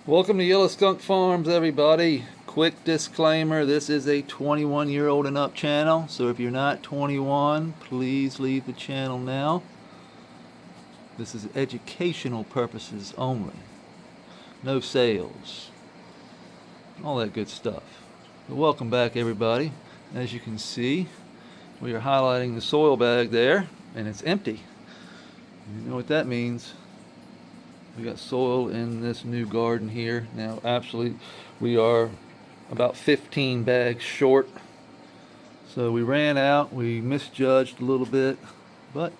Welcome to Yellow Skunk Farms, everybody. Quick disclaimer, this is a 21-year-old and up channel, so if you're not 21, please leave the channel now. This is educational purposes only. No sales. All that good stuff. But welcome back, everybody. As you can see, we are highlighting the soil bag there, and it's empty. You know what that means. We got soil in this new garden here. Now, absolutely, we are about 15 bags short. So we ran out, we misjudged a little bit, but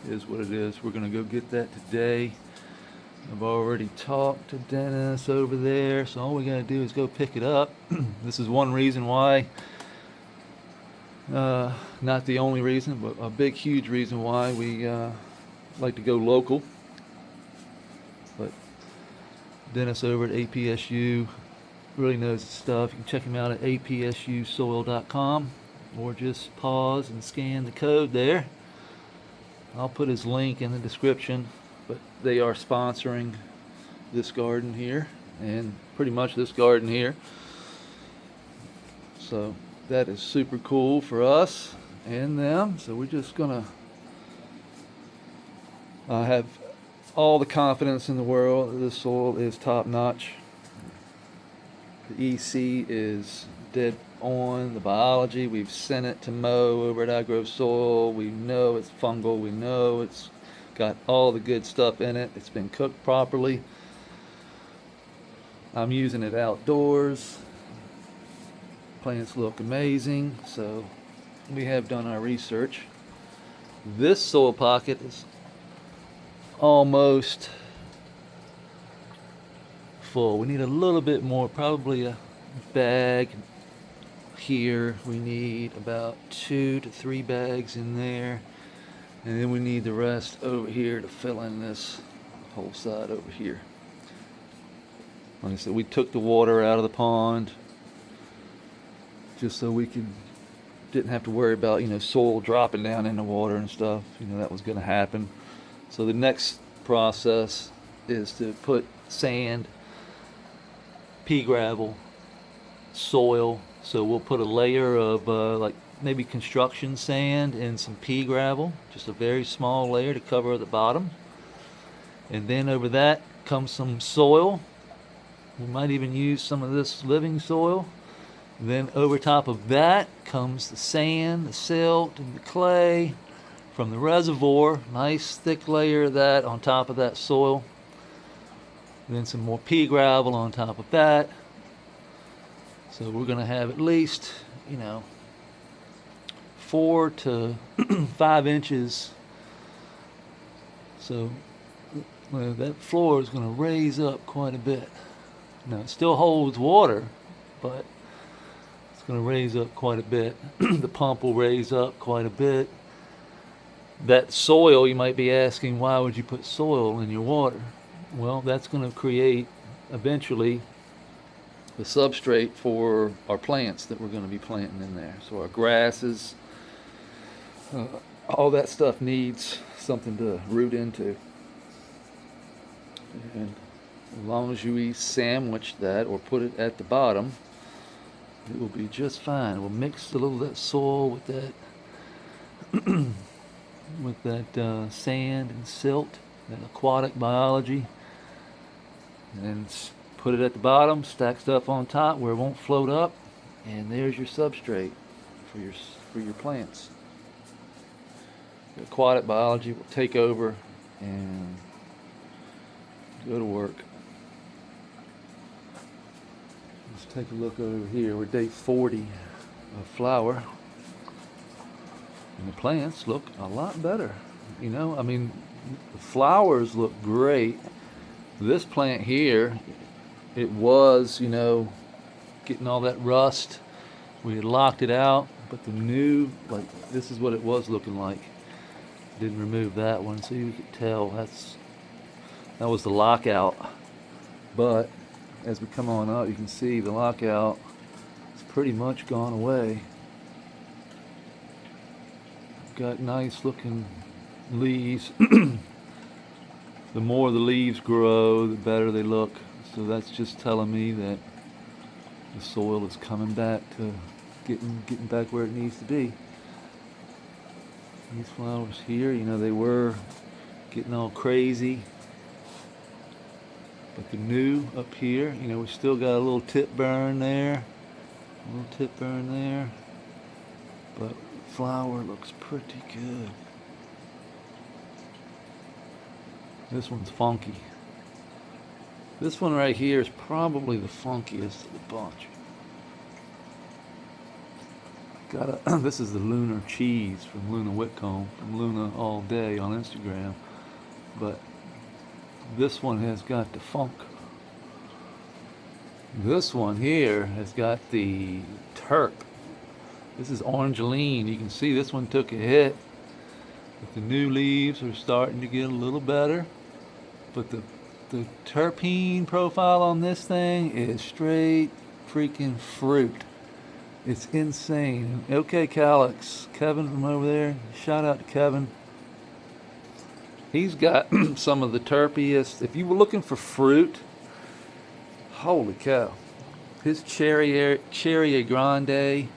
it is what it is. We're gonna go get that today. I've already talked to Dennis over there, so all we gotta do is go pick it up. This is one reason why, not the only reason, but a big, huge reason why we like to go local. But Dennis over at APSU really knows his stuff. You can check him out at apsusoil.com or just pause and scan the code there. I'll put his link in the description, but they are sponsoring this garden here and pretty much this garden here. So that is super cool for us and them. So we're just gonna have all the confidence in the world that this soil is top notch. The EC is dead on. The biology, we've sent it to Mo over at Agro Soil. We know it's fungal. We know it's got all the good stuff in it. It's been cooked properly. I'm using it outdoors. Plants look amazing. So we have done our research. This soil pocket is almost full. We need a little bit more, probably a bag here. We need about 2 to 3 bags in there, and then we need the rest over here to fill in this whole side over here. Like I said, we took the water out of the pond just so we didn't have to worry about soil dropping down in the water and stuff. That was going to happen. So the next process is to put sand, pea gravel, soil. So we'll put a layer of like maybe construction sand and some pea gravel, just a very small layer to cover the bottom. And then over that comes some soil. We might even use some of this living soil. And then over top of that comes the sand, the silt, and the clay from the reservoir. Nice thick layer of that on top of that soil. And then some more pea gravel on top of that. So we're going to have at least 4 to 5 inches. So that floor is going to raise up quite a bit. Now it still holds water, but it's going to raise up quite a bit. The pump will raise up quite a bit. That soil, you might be asking, why would you put soil in your water? Well, that's going to create eventually the substrate for our plants that we're going to be planting in there. So our grasses, all that stuff needs something to root into. And as long as you sandwich that or put it at the bottom, it will be just fine. We'll mix a little of that soil with that with that sand and silt, that aquatic biology, and put it at the bottom, stack stuff on top where it won't float up, and there's your substrate for your plants. The aquatic biology will take over and go to work. Let's take a look over here. We're day 40 of flower. And the plants look a lot better. The flowers look great. This plant here, it was, getting all that rust. We had locked it out, but the new, this is what it was looking like. Didn't remove that one, so you could tell that was the lockout. But as we come on up, you can see the lockout is pretty much gone away. Got nice looking leaves. The more the leaves grow, the better they look. So that's just telling me that the soil is coming back to getting back where it needs to be. These flowers here, you know, they were getting all crazy. But the new up here, you know, we still got a little tip burn there. A little tip burn there. But flower looks pretty good. This one's funky. This one right here is probably the funkiest of the bunch. This is the Lunar Cheese from Luna Whitcomb, from Luna All Day on Instagram. But this one has got the funk. This one here has got the terp. This is Orangeline. You can see this one took a hit. But the new leaves are starting to get a little better. But the terpene profile on this thing is straight freaking fruit. It's insane. Okay, Calyx, Kevin from over there. Shout out to Kevin. He's got some of the terpiest. If you were looking for fruit, holy cow. His Cherry Grande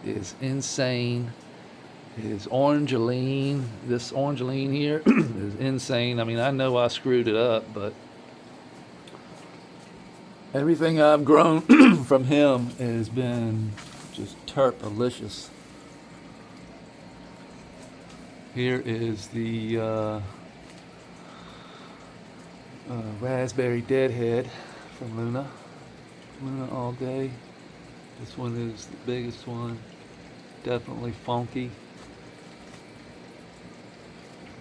is insane. His Orangeline, this Orangeline here is insane. I mean, I know I screwed it up, but everything I've grown from him has been just terpalicious. Here is the Raspberry Deadhead from Luna. Luna All Day. This one is the biggest one. Definitely funky.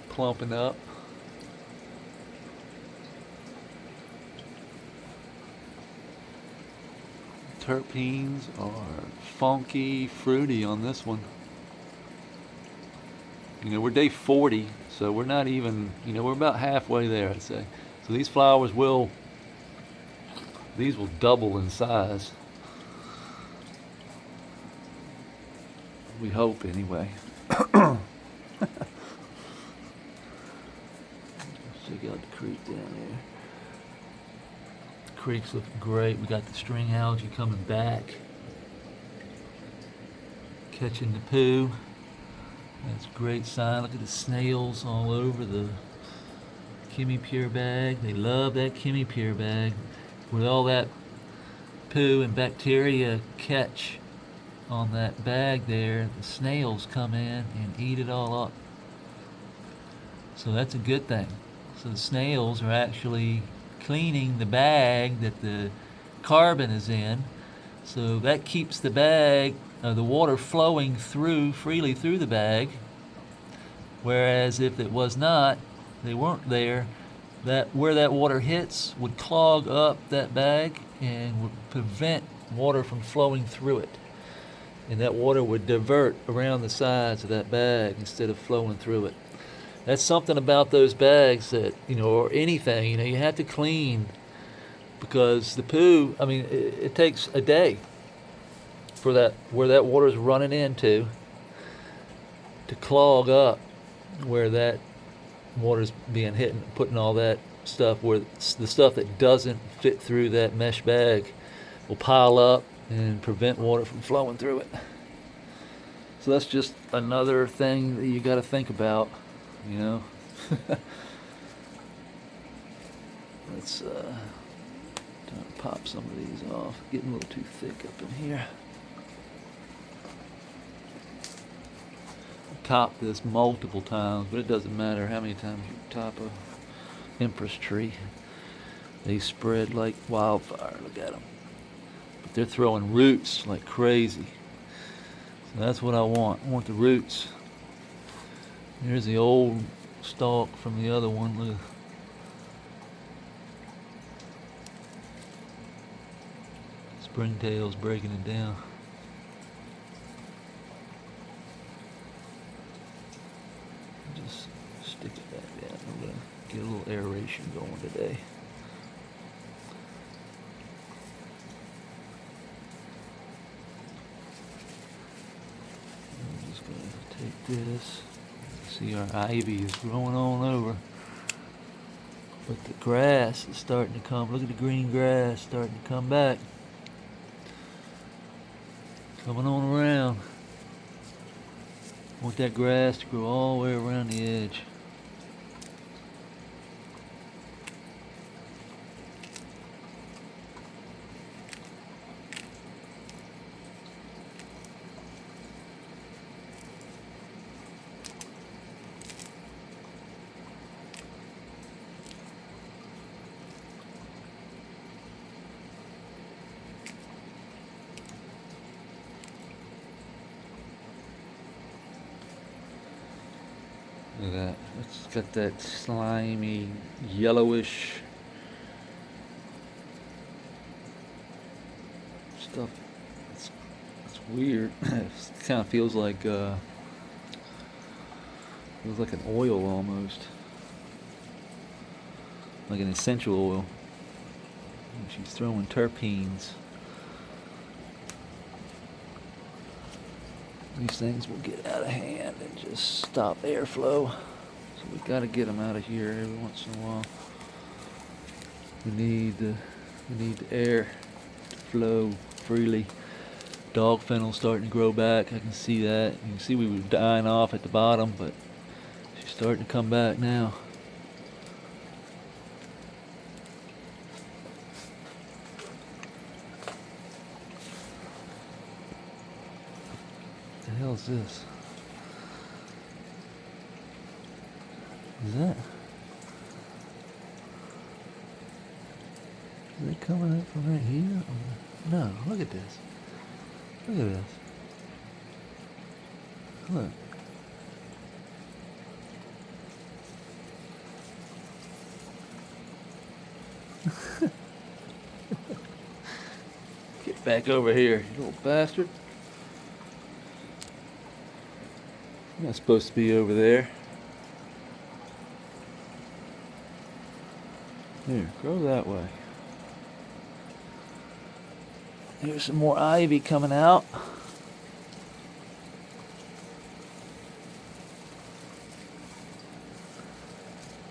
Clumping up. Terpenes are funky, fruity on this one. You know, we're day 40, so we're not even, you know, we're about halfway there, I'd say. So these flowers will double in size. We hope, anyway. Check out the creek down there. The creek's looking great. We got the string algae coming back. Catching the poo. That's a great sign. Look at the snails all over the Kimmy Pure bag. They love that Kimmy Pure bag. With all that poo and bacteria catch on that bag there, the snails come in and eat it all up. So that's a good thing. So the snails are actually cleaning the bag that the carbon is in. So that keeps the bag, the water flowing freely through the bag. Whereas if it was not, they weren't there, that where that water hits would clog up that bag and would prevent water from flowing through it. And that water would divert around the sides of that bag instead of flowing through it. That's something about those bags that, you know, or anything, you know, you have to clean, because the poo, I mean, it takes a day for that, where that water's running into, to clog up where that water's being hit and putting all that stuff, where the stuff that doesn't fit through that mesh bag will pile up and prevent water from flowing through it. So that's just another thing that you got to think about, you know. Let's pop some of these off. Getting a little too thick up in here. Top this multiple times, but it doesn't matter how many times you top a Empress tree. They spread like wildfire. Look at them. But they're throwing roots like crazy. So that's what I want. I want the roots. Here's the old stalk from the other one. Look. Springtail's breaking it down. Just stick it back down. We're gonna get a little aeration going today. I'm just gonna take this. See, our ivy is growing on over. But the grass is starting to come. Look at the green grass starting to come back. Coming on around. Want that grass to grow all the way around the edge. Look at that. It's got that slimy, yellowish stuff. It's weird. It kind of feels like an oil almost, like an essential oil. And she's throwing terpenes. These things will get out of hand and just stop airflow. So we got to get them out of here every once in a while. We need the air to flow freely. Dog fennel's starting to grow back. I can see that. You can see we were dying off at the bottom, but she's starting to come back now. What the hell is this? Is that? Is it coming up from right here? No, look at this. Look at this. Look. Get back over here, you little bastard. You're not supposed to be over there. Here, grow that way. Here's some more ivy coming out.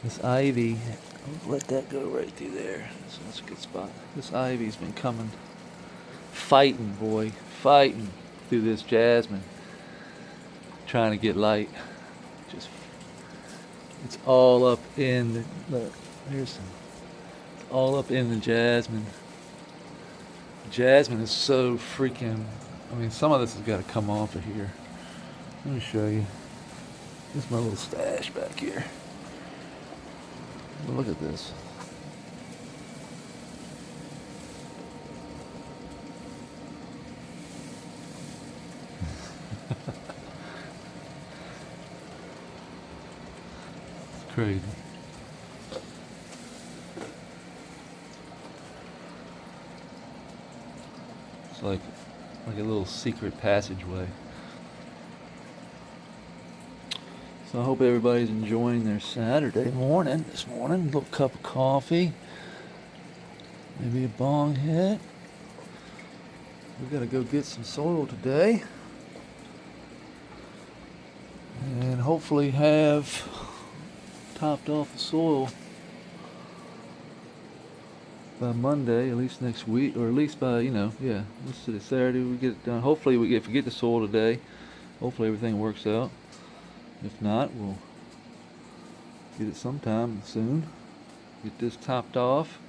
This ivy, I'll let that go right through there. So that's a good spot. This ivy's been coming, fighting, boy, fighting through this jasmine, trying to get light. Just, it's all up in the, look, here's some, it's all up in the jasmine. Jasmine is so freaking, I mean, some of this has got to come off of here. Let me show you. This is my little stash back here. Look at this. It's crazy. It's like a little secret passageway. So I hope everybody's enjoying their Saturday morning. This morning, a little cup of coffee, maybe a bong hit. We gotta go get some soil today, and hopefully have topped off the soil by Monday, at least next week, or at least by, this is Saturday we get it done. Hopefully if we get the soil today, hopefully everything works out. If not, we'll get it sometime soon. Get this topped off.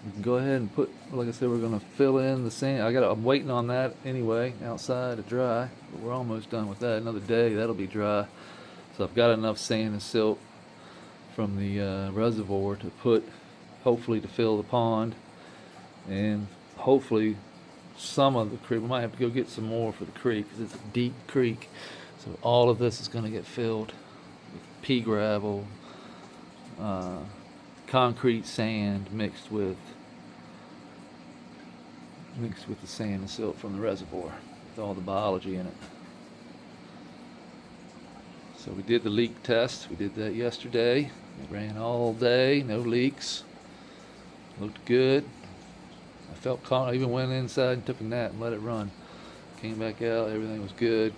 We can go ahead and put, like I said, we're going to fill in the sand. I'm waiting on that anyway, outside to dry. But we're almost done with that. Another day, that'll be dry. So I've got enough sand and silt from the reservoir to put, hopefully to fill the pond. And hopefully some of the creek. We might have to go get some more for the creek because it's a deep creek. So all of this is going to get filled with pea gravel, concrete sand mixed with the sand and silt from the reservoir with all the biology in it. So we did the leak test. We did that yesterday. It ran all day, no leaks. Looked good. I felt calm. I even went inside and took a nap and let it run. Came back out, everything was good.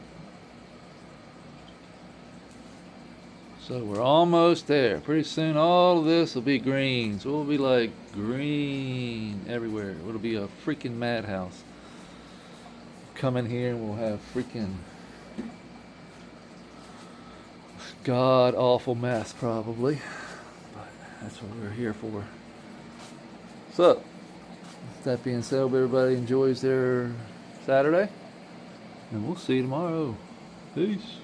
So we're almost there. Pretty soon all of this will be green. So we'll be like green everywhere. It'll be a freaking madhouse. Come in here and we'll have freaking god awful mess probably. But that's what we're here for. So, with that being said, hope everybody enjoys their Saturday. And we'll see you tomorrow. Peace.